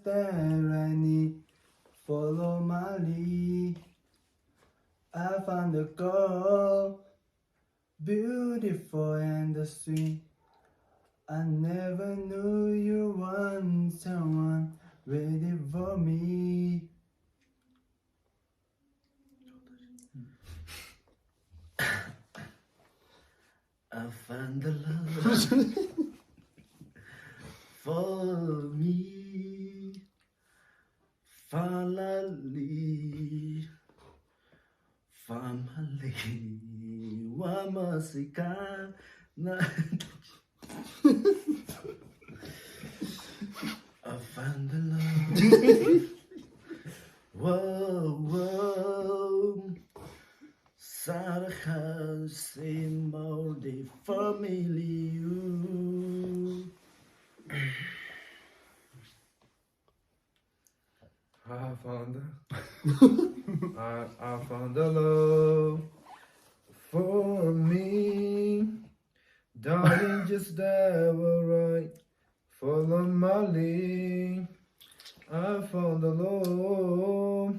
just that I need. Follow my lead. I found a girl, beautiful and sweet. I never knew you want someone ready for me. I found the love for me. Finally, wa masika na. I found the love. Whoa, whoa. Sarah same old family. I found the love for me. Darling, just that right. Follow my lead. I found the love,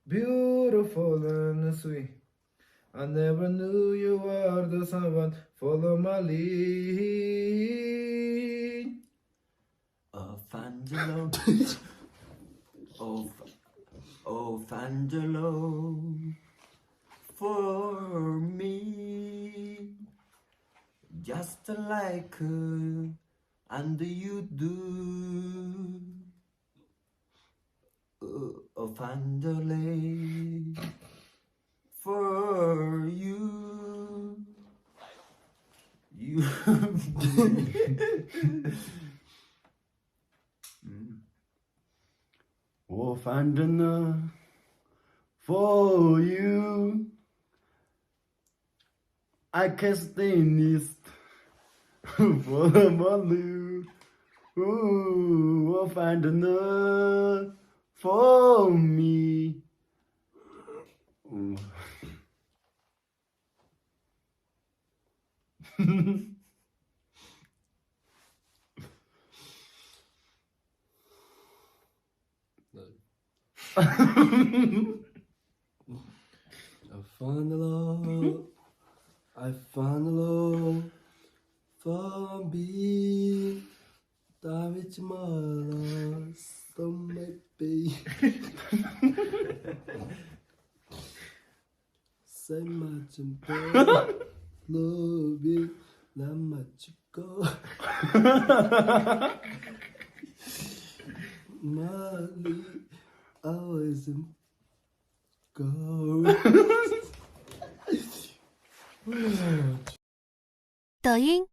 beautiful and sweet. I never knew you were the someone. Follow my lead. Fangelo. Oh, Fangelo. For me. Just like and you do. Oh, Fangelo. For you. You. Oh, Fandana, for you, I can stay in this for my life. Ooh, oh, Fandana, for me. Ooh. I found the love, I found the love for me. That which my love, so maybe. Say much and love it, not much you go. Molly, always go. 抖音